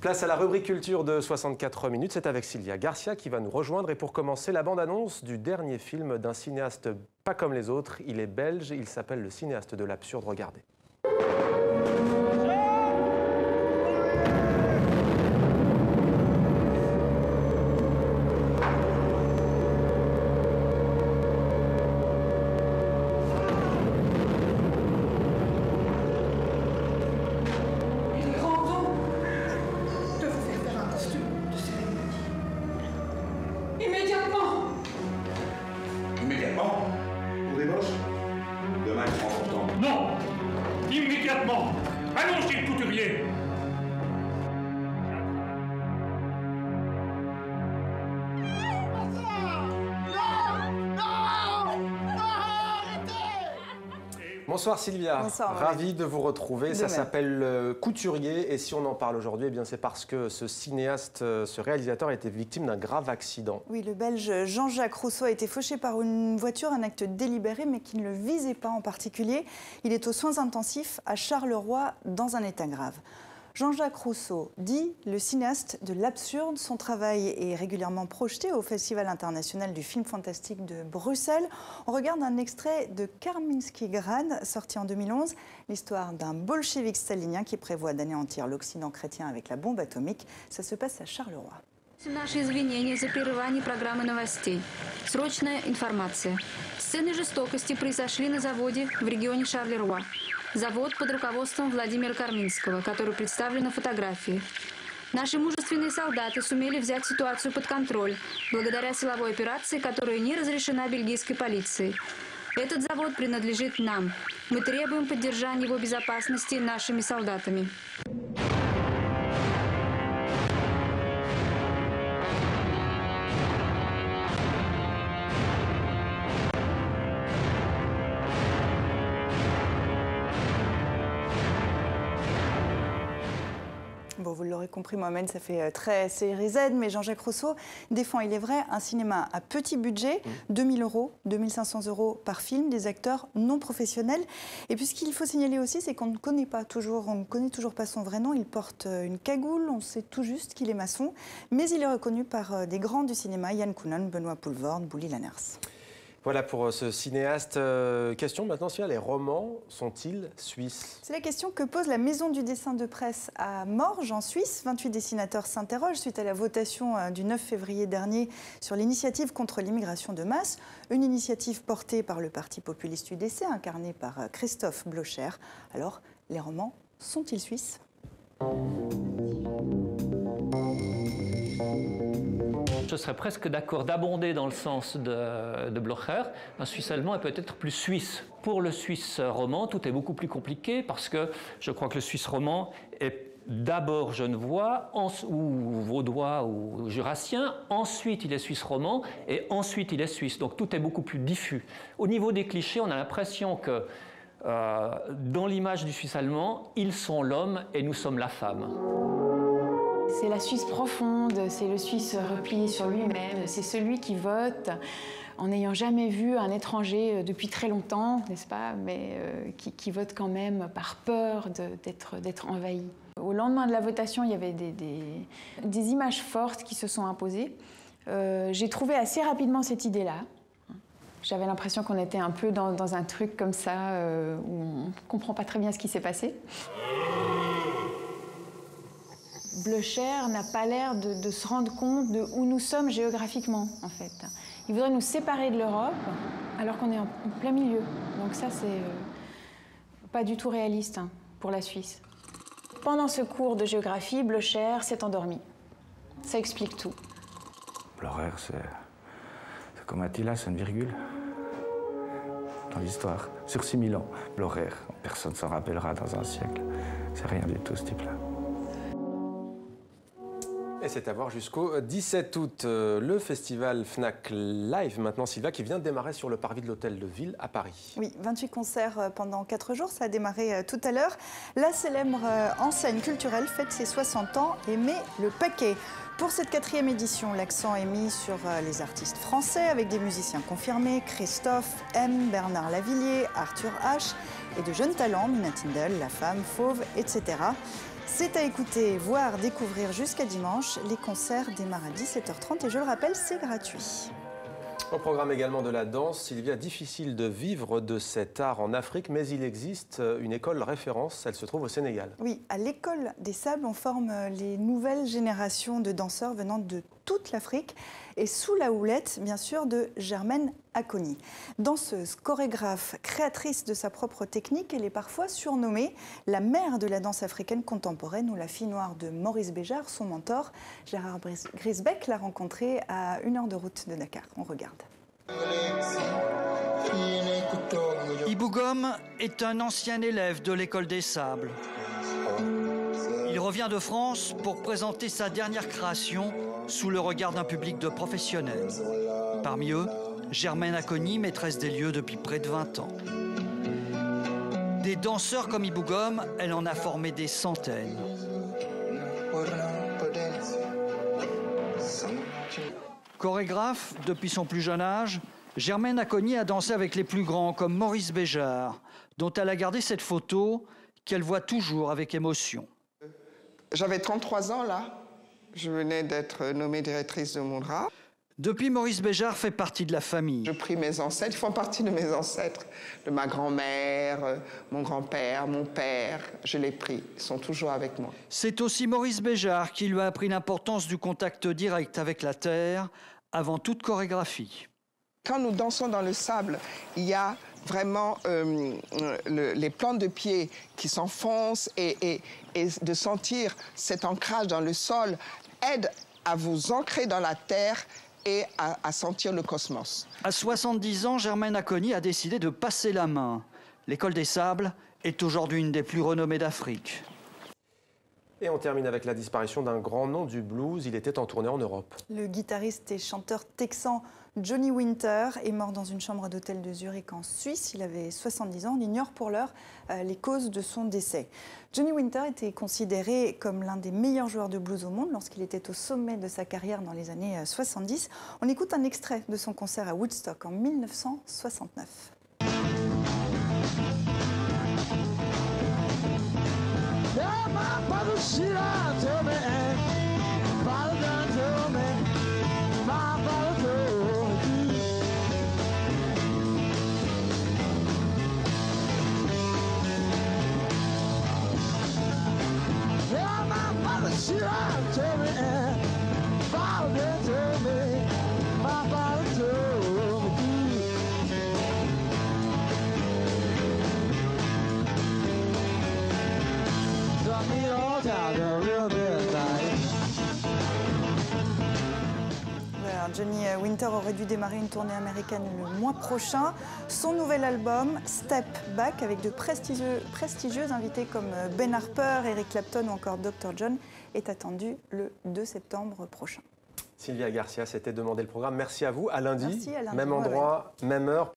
Place à la rubrique culture de 64 minutes. C'est avec Sylvia Garcia qui va nous rejoindre. Et pour commencer, la bande-annonce du dernier film d'un cinéaste pas comme les autres. Il est belge, il s'appelle le cinéaste de l'absurde. Regardez. Immédiatement. Pour des bosses. Demain, il prend son temps. Non. Immédiatement. Allons chez le couturier. Bonsoir Sylvia, bonsoir, ravi de vous retrouver. Ça même. s'appelle Couturier et si on en parle aujourd'hui, eh bien c'est parce que ce cinéaste, ce réalisateur a été victime d'un grave accident. Oui, le Belge Jean-Jacques Rousseau a été fauché par une voiture, un acte délibéré mais qui ne le visait pas en particulier. Il est aux soins intensifs à Charleroi dans un état grave. Jean-Jacques Rousseau dit le cinéaste de l'absurde. Son travail est régulièrement projeté au Festival international du film fantastique de Bruxelles. On regarde un extrait de Karminski Grad, sorti en 2011, l'histoire d'un bolchevique stalinien qui prévoit d'anéantir l'Occident chrétien avec la bombe atomique. Ça se passe à Charleroi. Наши извинения за прерывание программы новостей. Срочная информация. Сцены жестокости произошли на заводе в регионе Шарлеруа. Завод под руководством Владимира Карминского, который представлен на фотографии. Наши мужественные солдаты сумели взять ситуацию под контроль, благодаря силовой операции, которая не разрешена бельгийской полицией. Этот завод принадлежит нам. Мы требуем поддержания его безопасности нашими солдатами. Bon, vous l'aurez compris, Mohamed, ça fait très série Z, mais Jean-Jacques Rousseau défend, il est vrai, un cinéma à petit budget, 2 000 €, 2 500 € par film, des acteurs non professionnels. Et puis ce qu'il faut signaler aussi, c'est qu'on ne connaît toujours pas son vrai nom. Il porte une cagoule, on sait tout juste qu'il est maçon, mais il est reconnu par des grands du cinéma, Yann Kounon, Benoît Poelvoorde, Bouli Lanners. Voilà pour ce cinéaste. Question maintenant, les romans sont-ils suisses? C'est la question que pose la Maison du dessin de presse à Morges, en Suisse. 28 dessinateurs s'interrogent suite à la votation du 9 février dernier sur l'initiative contre l'immigration de masse. Une initiative portée par le parti populiste UDC, incarné par Christophe Blocher. Alors, les romans sont-ils suisses ? Je serais presque d'accord d'abonder dans le sens de Blocher. Un Suisse allemand est peut-être plus suisse. Pour le Suisse roman, tout est beaucoup plus compliqué parce que je crois que le Suisse roman est d'abord genevois, ou vaudois ou jurassien, ensuite il est suisse roman et ensuite il est suisse. Donc tout est beaucoup plus diffus. Au niveau des clichés, on a l'impression que dans l'image du Suisse allemand, ils sont l'homme et nous sommes la femme. C'est la Suisse profonde, c'est le Suisse replié sur lui-même, c'est celui qui vote en n'ayant jamais vu un étranger depuis très longtemps, n'est-ce pas, mais qui vote quand même par peur d'être envahi. Au lendemain de la votation, il y avait des images fortes qui se sont imposées. J'ai trouvé assez rapidement cette idée-là. J'avais l'impression qu'on était un peu dans un truc comme ça, où on ne comprend pas très bien ce qui s'est passé. Blocher n'a pas l'air de se rendre compte de où nous sommes géographiquement, en fait. Il voudrait nous séparer de l'Europe, alors qu'on est en plein milieu. Donc ça, c'est pas du tout réaliste pour la Suisse. Pendant ce cours de géographie, Blocher s'est endormi. Ça explique tout. L'horaire, c'est comme Attila, c'est une virgule dans l'histoire. Sur 6000 ans, l'horaire, personne ne s'en rappellera dans un siècle. C'est rien du tout, ce type-là. Et c'est à voir jusqu'au 17 août, le festival Fnac Live, maintenant Sylvia, qui vient de démarrer sur le parvis de l'Hôtel de Ville à Paris. Oui, 28 concerts pendant 4 jours, ça a démarré tout à l'heure. La célèbre enseigne culturelle fête ses 60 ans et met le paquet. Pour cette 4e édition, l'accent est mis sur les artistes français avec des musiciens confirmés, Christophe M, Bernard Lavillier, Arthur H et de jeunes talents, Mina Tindall, La Femme, Fauve, etc. C'est à écouter, voir, découvrir jusqu'à dimanche. Les concerts démarrent à 17h30 et je le rappelle, c'est gratuit. Au programme également de la danse, Sylvia, difficile de vivre de cet art en Afrique, mais il existe une école référence, elle se trouve au Sénégal. Oui, à l'École des Sables, on forme les nouvelles générations de danseurs venant de toute l'Afrique et sous la houlette, bien sûr, de Germaine Acogny. Danseuse, chorégraphe, créatrice de sa propre technique, elle est parfois surnommée la mère de la danse africaine contemporaine ou la fille noire de Maurice Béjart, son mentor. Gérard Grisbeck l'a rencontrée à 1 heure de route de Dakar. On regarde. Ibou Gom est un ancien élève de l'École des Sables. Il revient de France pour présenter sa dernière création sous le regard d'un public de professionnels. Parmi eux, Germaine Acogny, maîtresse des lieux depuis près de 20 ans. Des danseurs comme Ibou Gom, elle en a formé des centaines. Chorégraphe depuis son plus jeune âge, Germaine Acogny a dansé avec les plus grands comme Maurice Béjart, dont elle a gardé cette photo qu'elle voit toujours avec émotion. J'avais 33 ans là, je venais d'être nommée directrice de Moudra. Depuis, Maurice Béjart fait partie de la famille. Je prie mes ancêtres, ils font partie de mes ancêtres, de ma grand-mère, mon grand-père, mon père, je les prie, ils sont toujours avec moi. C'est aussi Maurice Béjart qui lui a appris l'importance du contact direct avec la terre avant toute chorégraphie. Quand nous dansons dans le sable, il y a vraiment les plantes de pied qui s'enfoncent et de sentir cet ancrage dans le sol aide à vous ancrer dans la terre et à sentir le cosmos. À 70 ans, Germaine Acogny a décidé de passer la main. L'École des Sables est aujourd'hui une des plus renommées d'Afrique. Et on termine avec la disparition d'un grand nom du blues. Il était en tournée en Europe. Le guitariste et chanteur texan Johnny Winter est mort dans une chambre d'hôtel de Zurich en Suisse. Il avait 70 ans. On ignore pour l'heure les causes de son décès. Johnny Winter était considéré comme l'un des meilleurs joueurs de blues au monde lorsqu'il était au sommet de sa carrière dans les années 70. On écoute un extrait de son concert à Woodstock en 1969. Johnny Winter aurait dû démarrer une tournée américaine le mois prochain. Son nouvel album, Step Back, avec de prestigieux invités comme Ben Harper, Eric Clapton ou encore Dr. John, est attendu le 2 septembre prochain. Sylvia Garcia, c'était Demander le programme. Merci à vous. À lundi, Merci, à lundi. même endroit, même heure.